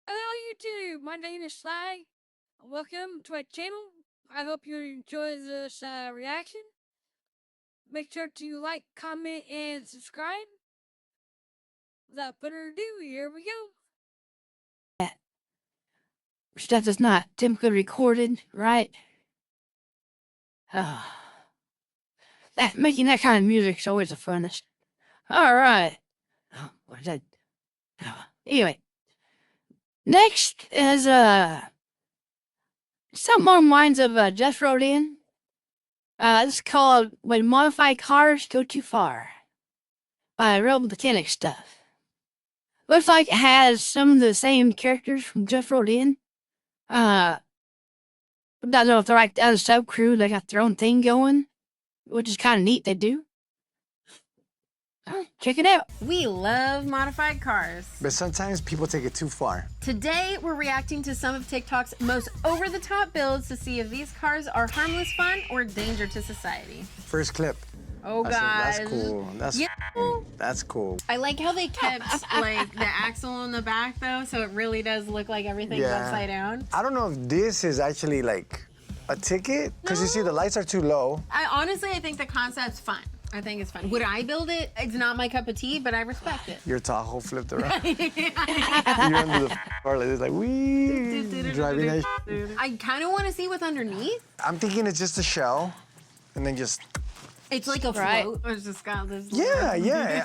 Hello YouTube, my name is Sly. Welcome to my channel. I hope you enjoy this reaction. Make sure to like, comment, and subscribe. Without further ado, here we go. Stuff that's not typically recorded, right? Making that kind of music is always the funnest. All right. What is that? Anyway, next is something along the lines of Jeff wrote in. It's called "When Modified Cars Go Too Far" by Real Mechanic Stuff. Looks like it has some of the same characters from Jeff wrote in. I don't know if they're like the other sub crew. They got their own thing going, which is kind of neat. They do. Check it out. We love modified cars. But sometimes people take it too far. Today, we're reacting to some of TikTok's most over-the-top builds to see if these cars are harmless fun or danger to society. First clip. Oh, That's God. cool. That's cool. I like how they kept, like, the axle in the back, though, so it really does look like everything's upside down. I don't know if this is actually, like, a ticket, because you see the lights are too low. I think the concept's fun. I think it's fun. Would I build it? It's not my cup of tea, but I respect it. Your Tahoe flipped around. You're under the car like this, like, wee, driving that I kind of want to see what's underneath. I'm thinking it's just a shell, and then just... It's like a float. It's just got this. Yeah.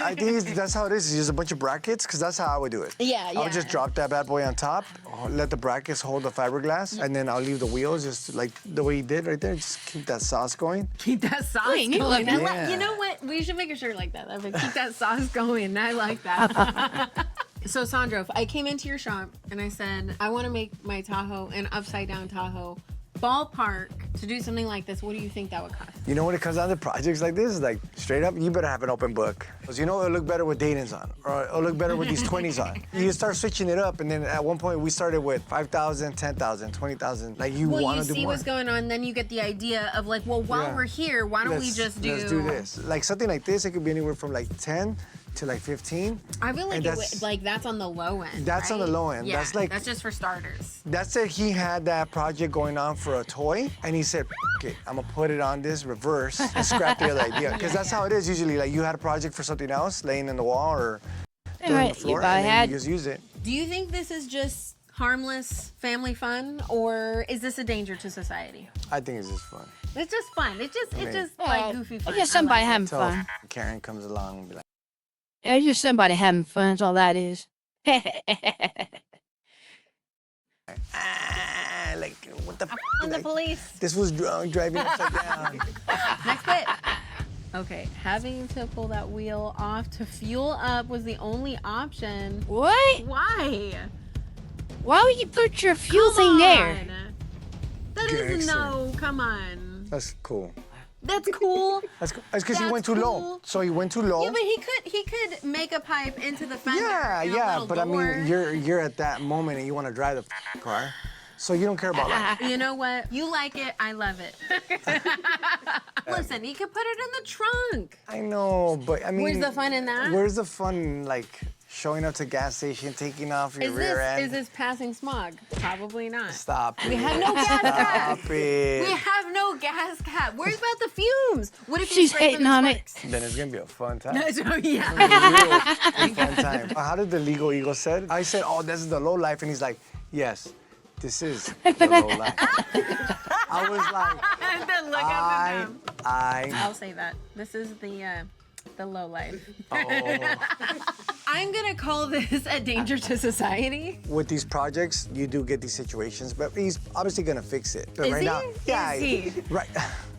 I think that's how it is. It's just a bunch of brackets, because that's how I would do it. Yeah. I would just drop that bad boy on top, let the brackets hold the fiberglass, and then I'll leave the wheels just like the way you did right there. Just keep that sauce going. Keep that sauce going. Yeah. You know what? We should make a shirt like that. Keep that sauce going. I like that. So, Sandro, I came into your shop and I said, I want to make my Tahoe an upside down Tahoe. Ballpark to do something like this, what do you think that would cost? You know, when it comes down to projects like this, like straight up, you better have an open book. Because you know it'll look better with Dayton's on, or it'll look better with these 20s on. You start switching it up, and then at one point we started with 5,000, 10,000, 20,000. Like you want to do more. Well, you see what's going on, then you get the idea of like, well, while we're here, why don't we just do... Let's do this. Like something like this, it could be anywhere from like 10 to like 15. I feel like that's on the low end. That's on the low end. Yeah, that's just for starters. That's it. He had that project going on for a toy, and he said, "Okay, I'm gonna put it on this reverse and scrap the other idea." Because that's how it is usually. Like you had a project for something else laying in the wall or on the floor, and then you just use it. Do you think this is just harmless family fun, or is this a danger to society? I think it's just fun. It's just fun. It's just like goofy fun. I guess somebody having fun. Karen comes along and be like, Yeah, just somebody having fun. That's all that is. like, what the f? On the police. This was drunk driving upside down. Next bit. Okay, having to pull that wheel off to fuel up was the only option. What? Why? Why would you put your fuel thing there? That is come on. That's cool. That's cool. That's because he went too low. So he went too low. Yeah, but he could make a pipe into the fender. Yeah, but I mean, you're at that moment and you want to drive the car, so you don't care about that. You know what? You like it, I love it. Listen, he could put it in the trunk. I know, but I mean, where's the fun in that? Where's the fun, like showing up to gas station, taking off your rear end? Is this passing smog? Probably not. Stop it. We have no gas cap. Stop it. We have no gas cap. Worry about the fumes. What if She's hating on it? Then it's gonna be a fun time. Yeah. A fun time. How did the legal eagle said? I said, "Oh, this is the low life," and he's like, "Yes, this is the low life." I was like, Then look at them. I. I'll say that. This is the low life. Oh. I'm gonna call this a danger to society. With these projects, you do get these situations, but he's obviously gonna fix it. But Is right he? now, yeah, Is he? Right.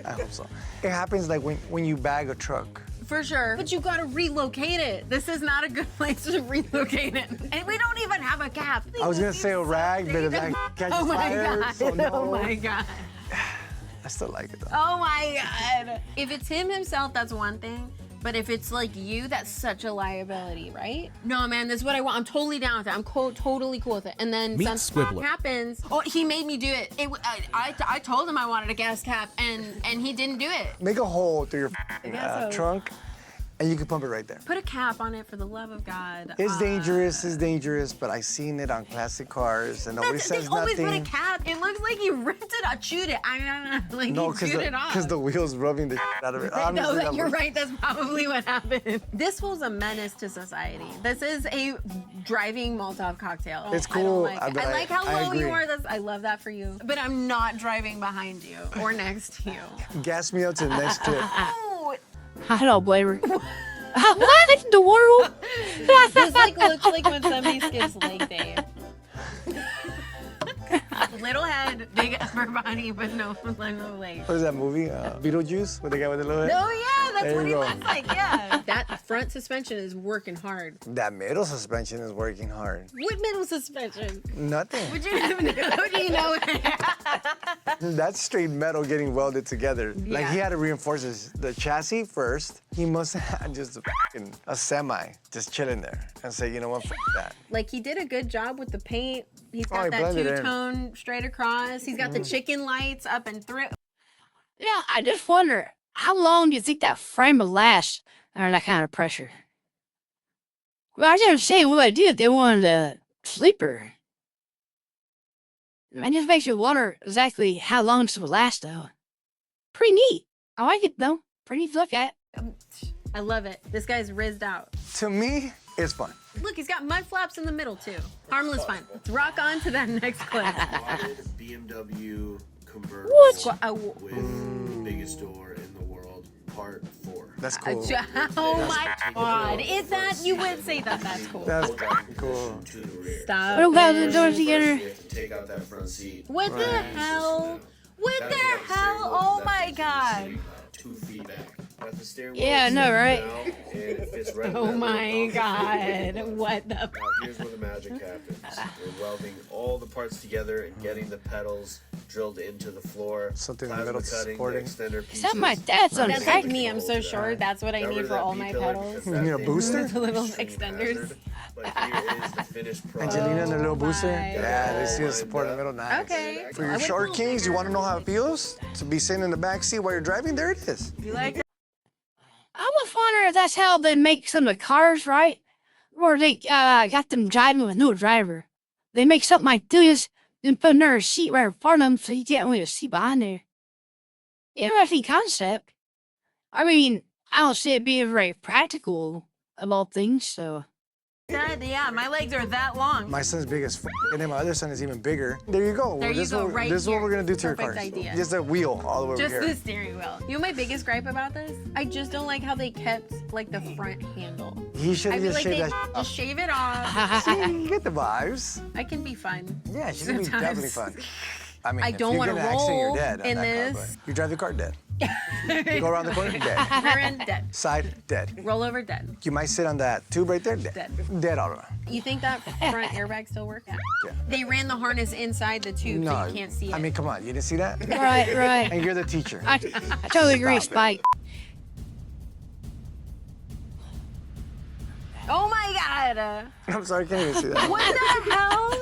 I hope so. It happens like when you bag a truck. For sure. But you gotta relocate it. This is not a good place to relocate it. And we don't even have a cap. I was gonna say a rag, but if that catches fire, God. so no. Oh my God. I still like it though. Oh my God. If it's him himself, that's one thing. But if it's like you, that's such a liability, right? No, man, this is what I want. I'm totally down with it. I'm totally cool with it. And then something happens. Oh, he made me do it. I told him I wanted a gas cap, and he didn't do it. Make a hole through your trunk and you can pump it right there. Put a cap on it for the love of God. It's dangerous, but I seen it on classic cars, and nobody They says always nothing. put a cap. It looks like you ripped it out, chewed it. Like No, you chewed it off. because the wheels rubbing the out of it. No, Honestly, you're was- right. That's probably what happened. This fool's a menace to society. This is a driving Molotov cocktail. It's I don't cool, like it. but I like how I low you agree. are. I love that for you. But I'm not driving behind you or next to you. Gas me up to the next clip. Oh, I don't blame her. What in the world? this looks like when somebody skips leg day. Little head, big upper body, but no legs. What is that movie? Beetlejuice with the guy with the little head? Oh yeah, that's There what you he go. looks like. Yeah, that front suspension is working hard. That middle suspension is working hard. What middle suspension? Nothing. Would you know? Do you know? That's straight metal getting welded together. Like Yeah. he had to reinforce the chassis first. He must have had just a semi just chilling there and say, you know what, f that. Like he did a good job with the paint. He's Oh, got he that blended in. two-tone straight across. He's got the chicken lights up and through. Yeah, I just wonder, how long do you think that frame will last under that kind of pressure? Well, I just say what I do if they wanted a sleeper. It just makes you wonder exactly how long this will last, though. Pretty neat. I like it, though. Pretty neat to look at. I love it. This guy's rizzed out. To me, it's fun. Look, he's got mud flaps in the middle too. Harmless fun. Let's rock on to that next clip. Modded BMW convertible What? with the biggest door in the world, part 4. That's cool. Oh my God! Is that you would say that? That's cool. That's cool. To the rear. Stop. What about the it. doors First, together? we have to take out that front seat. What the hell? What Gotta the take out the steering hell? wheel. Oh That my fixes the God! seat 2 feet back. Got the steering wheel Yeah, I know, set right? down, and it fits right in Oh that my little God! pocket. What the? Now here's where the magic happens. We're welding all the parts together and getting the pedals drilled into the floor. Something in the Plasma middle cutting, supporting. the extender Is that my pieces. dad's on That's track? like me. I'm so short. That's what I Got rid need of for that all B my pillar pedals. because You that need a thing booster? is The little an extreme extenders. hazard. But here is the finished product. Angelina and the little booster. my Yeah, they see the support in the middle. Nice. Okay. For I your would short go kings, you bigger. want to know how it feels to be sitting in the back seat while you're driving? There it is. You like that? I was wondering if that's how they make some of the cars, right? Or they got them driving with no driver. They make something like this and put another seat right in front of them so you can't really see behind there. Interesting concept. I mean, I don't see it being very practical of all things, so. Yeah, my legs are that long. My son's big as f, and then my other son is even bigger. There you go. There you this is go, what, right This is what here. we're gonna do to your Perfect cars. idea. Just a wheel all the way Just over the here. steering wheel. You know my biggest gripe about this? I just don't like how they kept like the front handle. He should I have feel just like they shaved that. just shave it off. See, you get the vibes. I can be fun. Yeah, she's gonna be Sometimes. definitely fun. I mean, I if don't you're wanna gonna accident, you're roll dead on in that car, this. but you drive the car dead. You go around the corner, dead. Rear end dead. Side, dead. Roll over dead. You might sit on that tube right there, dead. Dead. Dead all around. You think that front airbag still works? Yeah. They ran the harness inside the tube so you can't see it. I mean, come on, you didn't see that? Right, right. And you're the teacher. I totally agree, Stop it. Spike. oh my God! I'm sorry, I can't even see that. What the hell?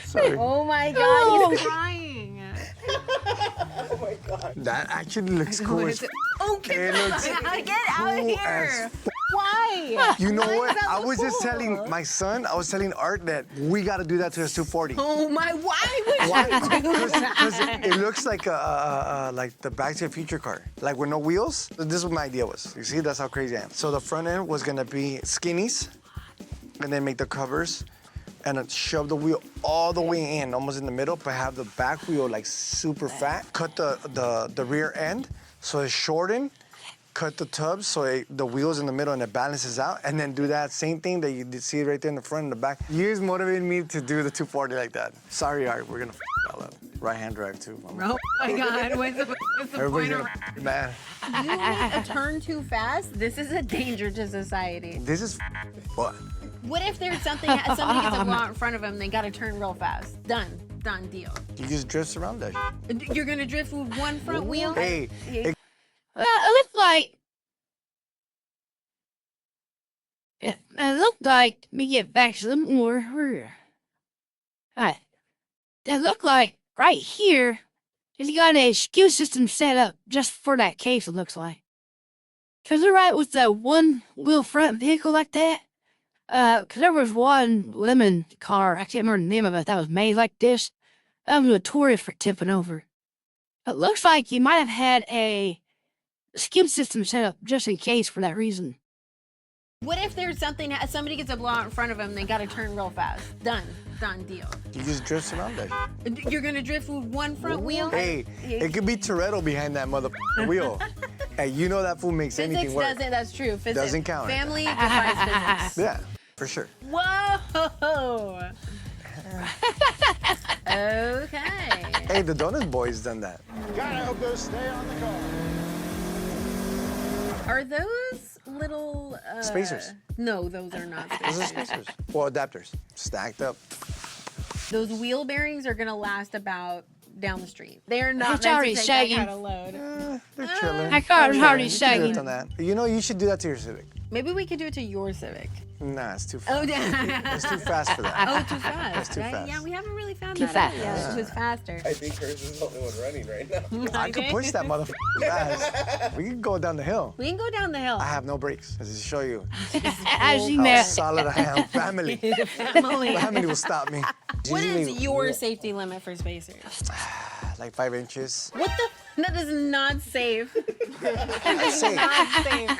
Sorry. Oh my God! He's crying. That actually looks cool as f. Oh, It looks get out of cool here! as Why? You know Why what? does that I look was just cool? telling my son, I was telling Art that we got to do that to his 240. Oh my! Why would Why? you do Because that? it looks like like the Back to the Future car, like with no wheels. This is what my idea was. You see, that's how crazy I am. So the front end was gonna be skinnies, and then make the covers, and then shove the wheel all the way in, almost in the middle, but have the back wheel like super fat. Cut the rear end so it's shortened. Cut the tubs so the wheel's in the middle and it balances out, and then do that same thing that you did see right there in the front and the back. You just motivated me to do the 240 like that. Sorry, Art, we're gonna f all up. Right-hand drive too. Oh my God! What's the Everybody's point of gonna, man, you make a turn too fast? This is a danger to society. this is what? What if there's something somebody gets to go out in front of him? They got to turn real fast. Done deal. You just drifts around that. You're gonna drift with one front wheel. Hey, Yeah. Well, it looked like, let me get back to them more. Alright. It looked like right here, he's got a SKU system set up just for that case, it looks like. Cause they're right with the one wheel front vehicle like that. Cause there was one lemon car, I can't remember the name of it, that was made like this. That was notorious for tipping over. It looks like you might have had a skid system set up just in case for that reason. What if there's something, somebody gets a blowout in front of them, they gotta turn real fast? Done deal. You just drift around that. You're gonna drift with one front wheel? Hey, it could be Toretto behind that mother wheel. Hey, you know that fool makes Physics anything work. doesn't, that's true. Physics Doesn't count. Family defies physics. Yeah, for sure. Whoa! Okay. Hey, the Donut Boy's done that. Gotta help those stay on the car. Are those little Spacers. No, those are not Those are spacers. spacers. Well, adapters. Stacked up. Those wheel bearings are gonna last about down the street. They are not It's meant already to take that sagging. kind of load. They're chilling. My car's already You can sagging. drift on that. You know, you should do that to your Civic. Maybe we could do it to your Civic. Nah, it's too Oh, fast. yeah. It's too fast for that. Oh, too fast. That's too right? fast. Yeah, we haven't really found Too that fast. out yet. Who's faster? I think hers is the only one running right now. I could push that motherfucker fast. We can go down the hill. We can go down the hill. I have no brakes. As to show you As you how know. solid I am. Family. Family. Family will stop me. What is Usually, your safety limit for spacers? like 5 inches. What the? That is not safe. Safe. Not safe.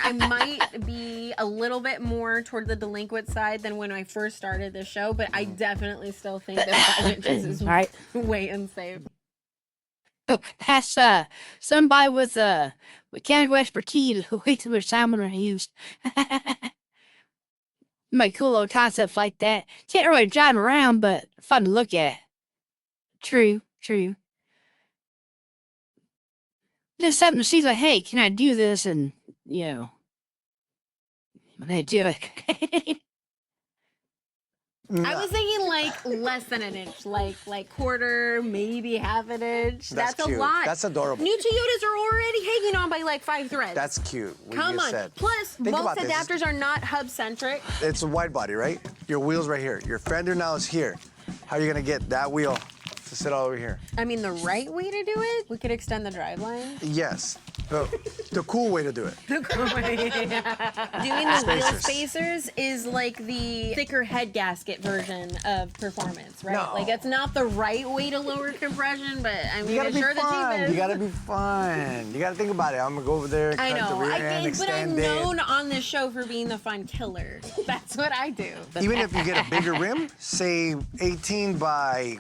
I might be a little bit more toward the delinquent side than when I first started the show, but I definitely still think that 5 inches is All right. way unsafe. That's somebody with mechanical expertise who way too much time on their used. Make cool little concepts like that. Can't really drive 'em around, but fun to look at. True. Just something to see like, hey, can I do this? And when they do it. I was thinking like less than an inch, like quarter, maybe half an inch. That's a cute. lot. That's adorable. New Toyotas are already hanging on by like 5 threads. That's cute. What Come you on. said. Plus, Think most about this. adapters are not hub centric. It's a wide body, right? Your wheel's right here. Your fender now is here. How are you gonna get that wheel to sit all over here? I mean, the right way to do it, we could extend the driveline. Yes. The cool way to do it. Doing the wheel Spacers. spacers is like the thicker head gasket version of performance, right? No. Like it's not the right way to lower compression, but I You mean, gotta it's be sure the fun. cheapest. You gotta be fun. You gotta think about it. I'm gonna go over there, I cut the know, rear end, but I'm extend it. known on this show for being the fun killer. That's what I do. Even if you get a bigger rim, say 18 by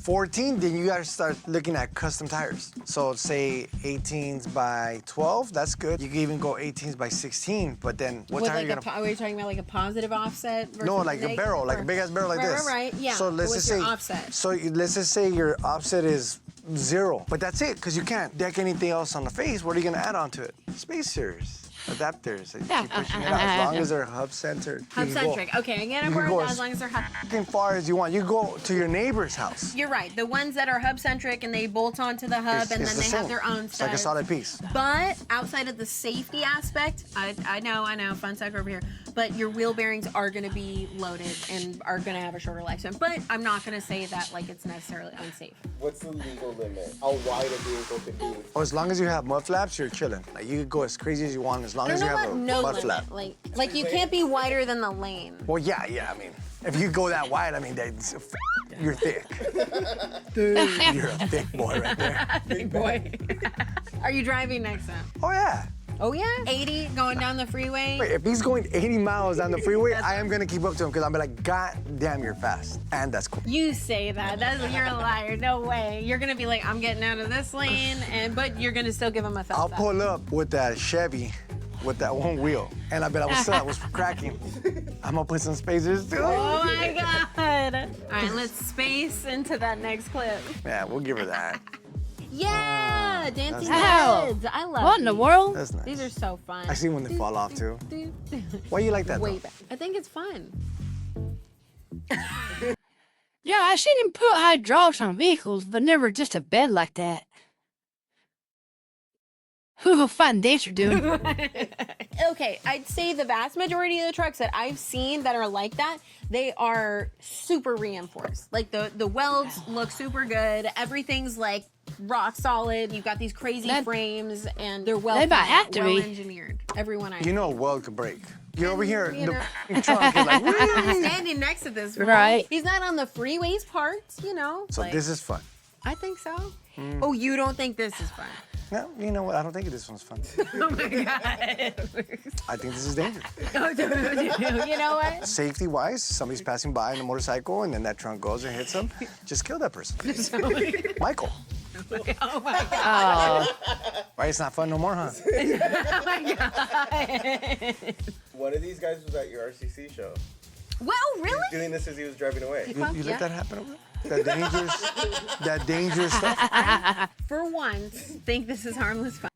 14, then you gotta start looking at custom tires. So say 18s by 12, that's good. You can even go 18s by 16, but then what With tire are like you gonna... are we talking about like a positive offset? Versus No, like a negative, barrel, like a or- big ass barrel like right, this. Right, yeah. So let's What's just say your offset? So let's just say your offset is 0, but that's it, because you can't deck anything else on the face. What are you gonna add onto it? Spacers, adapters. And keep pushing it out as long as they're hub centered. Hub centric. Okay, I get You it. can Word go as long as they're hub. As far as you want. You go to your neighbor's house. You're right. The ones that are hub centric and they bolt onto the hub It's and the then they same. have their own It's like a studs. solid piece. But outside of the safety aspect, I know, fun sucker over here. But your wheel bearings are going to be loaded and are going to have a shorter lifespan. But I'm not going to say that like it's necessarily unsafe. What's the legal limit? How wide a vehicle could be? Oh, as long as you have mud flaps, you're chilling. Like you can go as crazy as you want as long I as don't you know have a about no mud limit. flap. Like you can't be wider than the lane. Well, yeah. I mean, if you go that wide, I mean, that's, you're thick. Dude, you're a thick boy right there. Big boy. Are you driving next time? Oh yeah. Oh yeah. 80 going down the freeway. Wait, if he's going 80 miles down the freeway, I am gonna keep up to him because I'm like, God damn, you're fast, and that's cool. You say that. You're a liar. No way. You're gonna be like, I'm getting out of this lane, but you're gonna still give him a thumbs I'll up. pull up with that Chevy with that one wheel, and I bet what's up, what's cracking. I'm gonna put some spacers too. Oh my god. All right, let's space into that next clip. Yeah, we'll give her that. Yeah, dancing Ow. heads. I love What in the these. world? That's nice. These are so fun. I see when they fall off too. Why you like that Way though? back. I think it's fun. Yeah, I seen him put hydraulics on vehicles, but never just a bed like that. Who will find dancer doing? Okay, I'd say the vast majority of the trucks that I've seen that are like that, they are super reinforced. Like the welds look super good. Everything's like rock solid. You've got these crazy That- frames, and they're well They might have to be. engineered. Everyone I You know, a weld could break. You're over here, You know. the trunk is like, I'm standing next to this fool. Right. He's not on the freeways parts, you know. so like, this is fun. I think so. Oh, you don't think this is fun? No, you know what? I don't think this one's fun. Oh my god. I think this is dangerous. You know what? Safety-wise, somebody's passing by on a motorcycle, and then that trunk goes and hits them. Just kill that person. Michael. Oh my god. Oh, Right? It's not fun no more, huh? Oh my god. One of these guys was at your RCC show. Well, really? Doing this as he was driving away. You Yeah. let that happen over there? That dangerous stuff? For once, think this is harmless fun.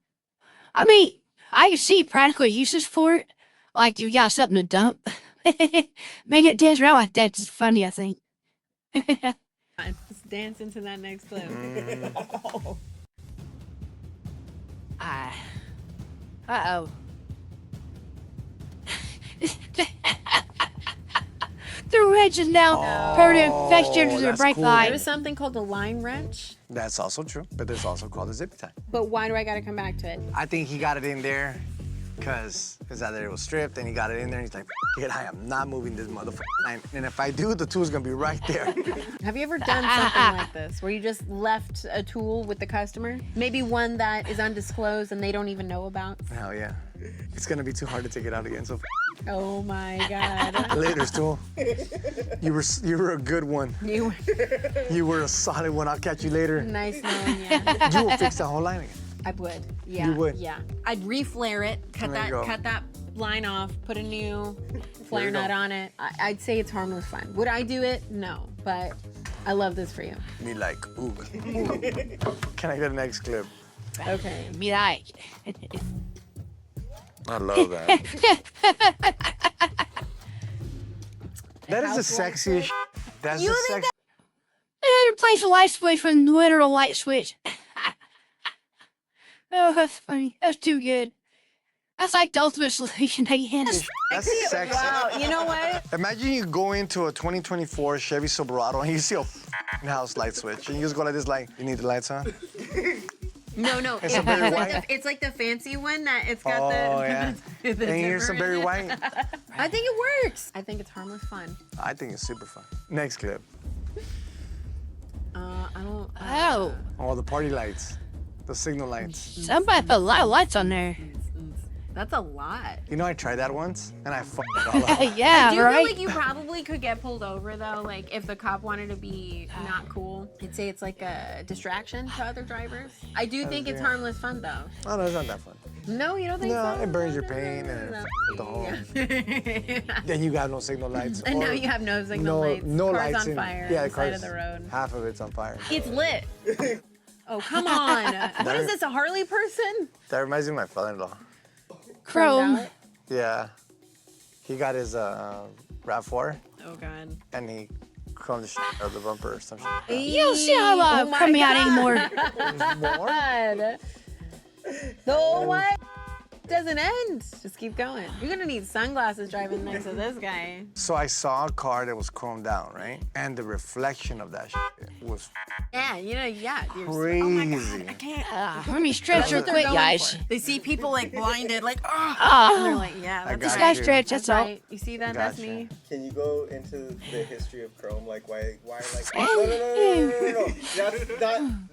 I mean, I can see practical uses for it. Like you got something to dump. Make it dance around like that. It's funny, I think. Let's dance into that next clip. Uh-oh. The wrench is now permanent infection to the that's brake cool. light. There's something called a line wrench, That's also true, but there's also called a zip tie. but why do I gotta come back to it? I think he got it in there because either it was stripped and he got it in there and he's like, "F- it, I am not moving this motherfucker line. And if I do, the tool's gonna be right there." Have you ever done something like this, where you just left a tool with the customer? Maybe one that is undisclosed and they don't even know about? Hell yeah. It's gonna be too hard to take it out again, so Oh my god. later, tool. You were a good one. You You were a solid one. I'll catch you later. nice knowing you. You will fix the whole line again. I would. Yeah. You would? Yeah. I'd reflare it, There you go. cut that line off, put a new flare you go. nut on it. I'd say it's harmless fun. Would I do it? No. But I love this for you. Me like, ooh. Can I get the next clip? Okay. Me like. I love that. That is the Housewife sexiest. That's You the think sex. Replace the light switch with a literal light switch. Oh, that's funny. That's too good. That's like the ultimate solution again. That's sexy. Wow. You know what? Imagine you go into a 2024 Chevy Silverado and you see a f***ing house light switch and you just go like this, like, you need the lights on? No. It's a Barry White. It's like the fancy one that it's got Oh, the. yeah. the And here's some zipper in Barry it. White. I think it works. I think it's harmless fun. I think it's super fun. Next clip. I don't. Oh, Oh, the party lights. The signal lights. somebody put a lot of lights on there. That's a lot. You know, I tried that once and I fucked it all up. Yeah, Do you right? feel like you probably could get pulled over though? Like if the cop wanted to be not cool, he'd say it's like a distraction to other drivers. I do think it's harmless fun though. Oh, no, it's not that fun. No, you don't think No, so? it burns your paint and it f***s the home. Then you got no signal lights. And now or you have no signal lights. No Cars lights on in, fire. Yeah, on the the side cars. of the road. Half of it's on fire. It's lit. Oh come on! What is this? A Harley person? That reminds me of my father-in-law. Chrome. Yeah. He got his RAV4 Oh god. and he chromed the shit out of the bumper or some shit. You don't see how Oh my coming out God. anymore. More? God. The what? Doesn't end. Just keep going. You're gonna need sunglasses driving next to this guy. So I saw a car that was chromed down, right? And the reflection of that shit was Yeah, yeah. You're crazy. Oh my God, I can't. Let me stretch real what they're quick, going guys. for. They see people like blinded, like, oh. And they're like, yeah, I that's got Just right. gotta you. stretch, That's that's all. right. You see that? That's Gotcha. me. Can you go into the history of Chrome? Like why like no.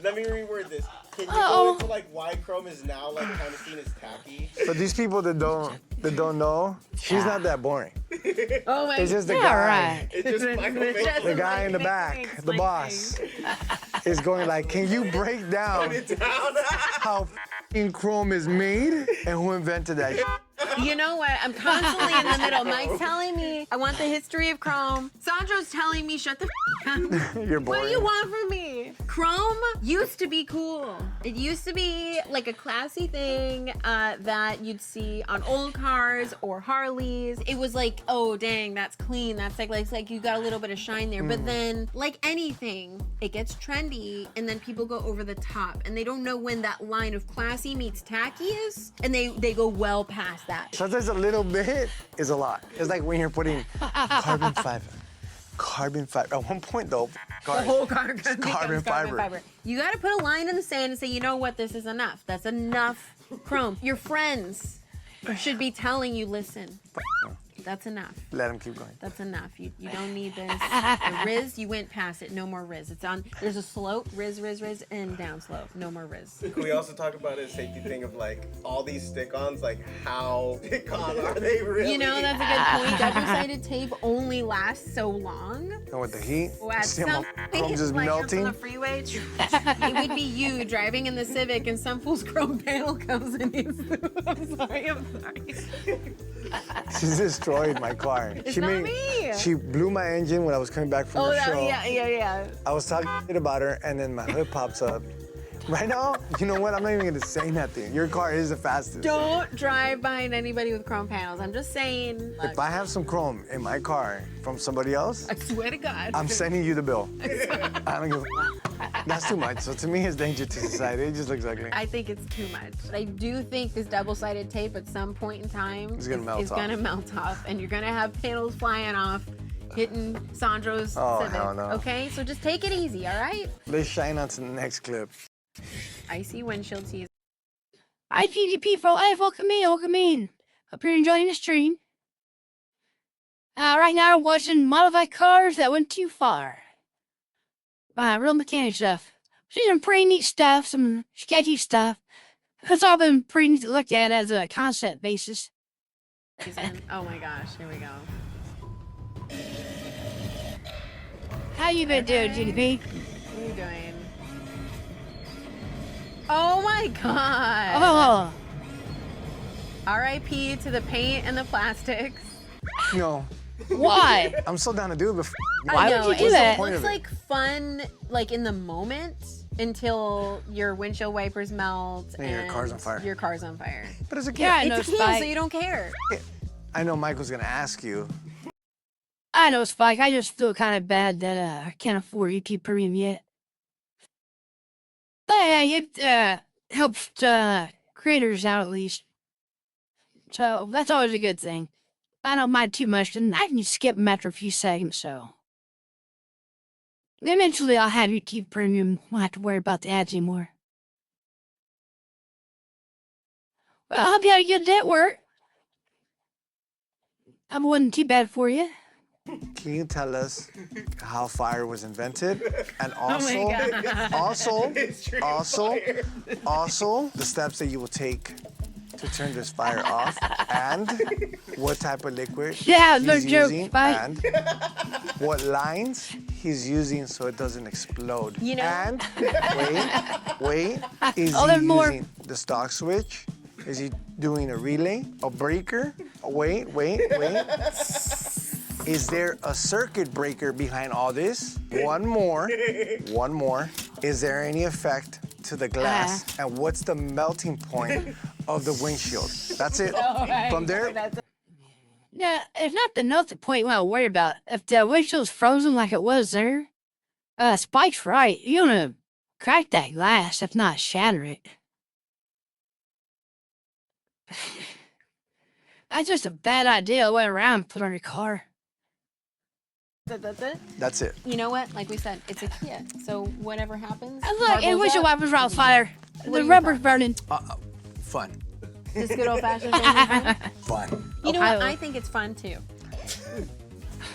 Let me reword this. Can you go into like why Chrome is now like kind of seen as tacky? For these people that don't know, she's not that boring. Oh my It's just the Yeah, guy. right. It's just Michael It's Vick. just The guy Mike in the Vick back, thinks, the Mike boss, thinks. is going like, can you break down how f***ing Chrome is made and who invented that shit? You know what? I'm constantly in the middle. Mike's telling me I want the history of Chrome. Sandro's telling me shut the up. You're boring. What do you want from me? Chrome used to be cool. It used to be like a classy thing that you'd see on old cars or Harleys. It was like, oh dang, that's clean. That's like you got a little bit of shine there. But then, like anything, it gets trendy, and then people go over the top, and they don't know when that line of classy meets tacky is, and they go well past that. Sometimes a little bit is a lot. It's like when you're putting carbon fiber carbon fiber. At one point, though, The whole car becomes carbon fiber. You got to put a line in the sand and say, you know what, this is enough. That's enough chrome. Your friends should be telling you, listen, that's enough. Let him keep going. That's enough. You don't need this. The Riz, you went past it. No more Riz. It's on. There's a slope, Riz, and down slope. No more Riz. Can we also talk about a safety thing of like all these stick-ons, like how stick-on are they really? You know, that's a good point. Double-sided tape only lasts so long. And with the heat, At see some how chrome's just like, melting. on the freeway, it would be you driving in the Civic and some fool's chrome panel comes and needs to. I'm sorry. She's destroyed my car. It's not me. She blew my engine when I was coming back from the show. yeah. I was talking shit about her, and then my hood pops up. Right now, you know what? I'm not even gonna say nothing. Your car is the fastest. Don't drive behind anybody with chrome panels. I'm just saying. If I have some chrome in my car from somebody else, I swear to God. I'm sending you the bill. I don't give a That's too much. So to me, it's danger to society. It just looks ugly. I think it's too much. I do think this double-sided tape at some point in time It's gonna melt is off. gonna melt off, and you're gonna have panels flying off, hitting Sandro's Oh, Civic. hell no. Okay, so just take it easy, all right? Let's shine on to the next clip. Icy windshield tease. Hi, PvP for life. Welcome in. Hope you're enjoying the stream. Right now, I'm watching modified cars that went too far. Real mechanic stuff. See some pretty neat stuff, some sketchy stuff. It's all been pretty neat to look at as a concept basis. Oh my gosh, here we go. How you been doing, GDP? What are you doing? Oh my god! Oh, R.I.P. to the paint and the plastics. No, why? I'm so down to do it, but Why I know, would you do it that? point looks of it? like fun, like in the moment, until your windshield wipers melt And your car's on fire. Your car's on fire. but as a kid, Yeah, I know, It's a kid, Spike. so you don't care. I know Michael's gonna ask you. I know, Spike. I just feel kind of bad that I can't afford YouTube Premium yet. But it helps creators out at least. So that's always a good thing. If I don't mind too much, then I can just skip them after a few seconds, so. Eventually I'll have YouTube Premium. Won't have to worry about the ads anymore. Well, I hope you had a good day at work. I wasn't too bad for you. Can you tell us how fire was invented, and also, God. also the steps that you will take to turn this fire off, and what type of liquid Yeah, no he's joke, using, Spike. and what lines he's using so it doesn't explode. You know- And wait, is Oh, he there's more. using the stock switch? Is he doing a relay, a breaker? Wait. Is there a circuit breaker behind all this? One more. Is there any effect to the glass? And what's the melting point of the windshield? That's it. From there, Yeah, it's not the melting point we want to worry about. If the windshield's frozen like it was there, Spike's right. You're gonna crack that glass, if not shatter it. That's just a bad idea. Went around and put on your car. That's it. that's it. You know what? Like we said, it's a Kia. So whatever happens. And look, car and blows windshield up, wipers are on fire. What are The your rubber's thoughts? burning. Fun. Just good old fashioned thing. Fun. You know what? Ohio. I think it's fun too.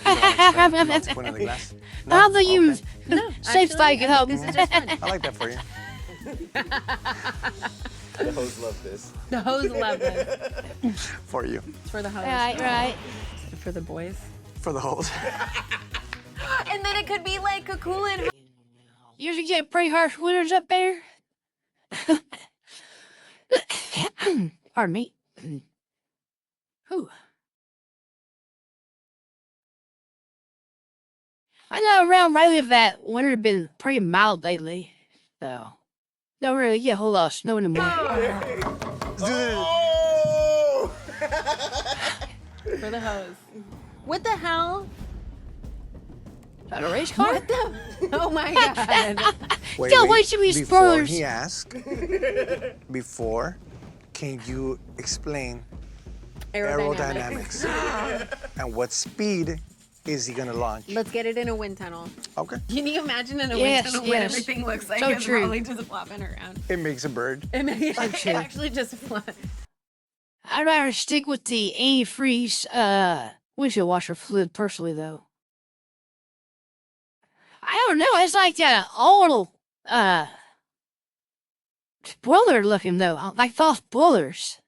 Melting point of the glass. No? How the you No, safe Spike at home? This is just fun. I like that for you. The hoes love this. The hoes love this. For you. It's for the hoes. Right. For the boys. For the holes. And then it could be like a cool and Usually get pretty harsh winters up there. Pardon me. Whew. I know around where I live that winter have been pretty mild lately, so don't really get a whole lot of snow anymore. Oh! for the hose. What the hell? Is that a race car? What the? Oh my god. Why should we Before spoilers? he asked, can you explain aerodynamics and what speed is he gonna launch? Let's get it in a wind tunnel. Okay. Can you imagine in a Yes, wind tunnel what yes. everything looks like? So It's true. probably just flopping around. It makes a bird. It true. actually just flop. I'd rather stick with the antifreeze windshield washer fluid personally, though. I don't know. It's like that old spoiler looking though, like false spoilers.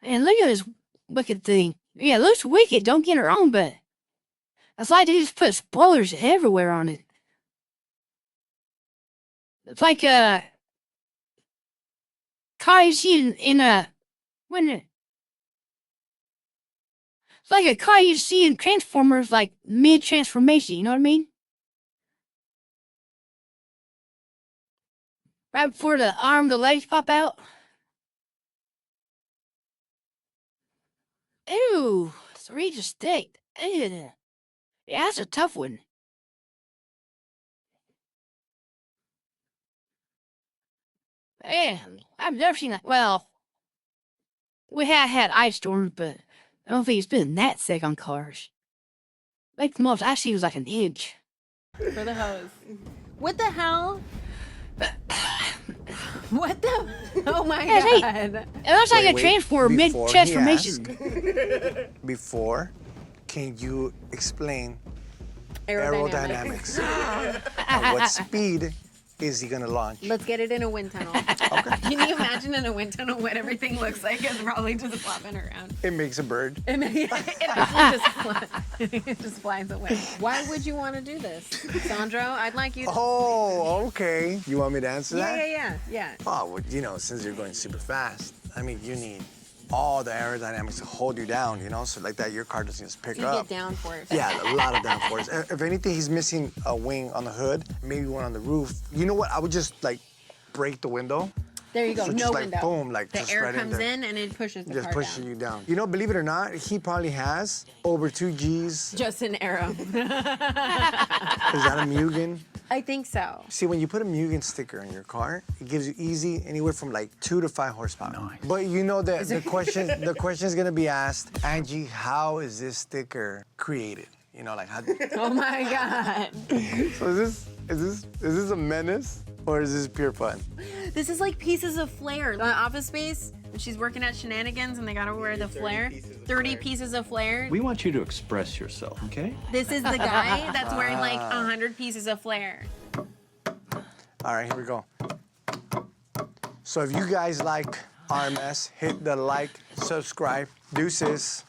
And look at this wicked thing. Yeah, it looks wicked. Don't get it wrong, but it's like they just put spoilers everywhere on it. It's like car you see in a when it, it's like a car you see in Transformers, like mid transformation. You know what I mean? Right before the legs pop out. Ew, 3 distinct. Ew. Yeah, that's a tough one. Man, I've never seen that. Well, we have had ice storms, but I don't think it's been that thick on cars. Like the most I see was like an inch. For the hose. What the hell? What the? Oh my Hey, god. It looks like Wait, a wait, transformer mid before he transformation. Before, can you explain Aerodynamics. aerodynamics? At what speed is he gonna launch? Let's get it in a wind tunnel. Can you imagine in a wind tunnel what everything looks like? It's probably just flopping around. It makes a bird. It actually it just flies away. Why would you want to do this, Sandro? I'd like you. Oh, okay. You want me to answer that? Yeah. Oh, well, you know, since you're going super fast, I mean, you need all the aerodynamics to hold you down, you know, so like that your car doesn't just pick You up. get downforce. Yeah, a lot of downforce. If anything, he's missing a wing on the hood, maybe one on the roof. You know what? I would just like break the window. There you go. So No just like window. boom, like the just air right in comes there. in and it pushes the Just car pushing down. you down. You know, believe it or not, he probably has over 2 Gs. Just an arrow. Is that a Mugen? I think so. See, when you put a Mugen sticker on your car, it gives you easy anywhere from like 2 to 5 horsepower. Nice. But you know that the question is gonna be asked, Angie, how is this sticker created? You know, like how. Oh my god. So is this a menace or is this pure fun? This is like pieces of flair. On Office Space, when she's working at Shenanigans and they gotta wear the flare. 30 pieces of flair. We want you to express yourself, okay? This is the guy that's wearing like 100 pieces of flair. All right, here we go. So if you guys like RMS, hit the like, subscribe, deuces.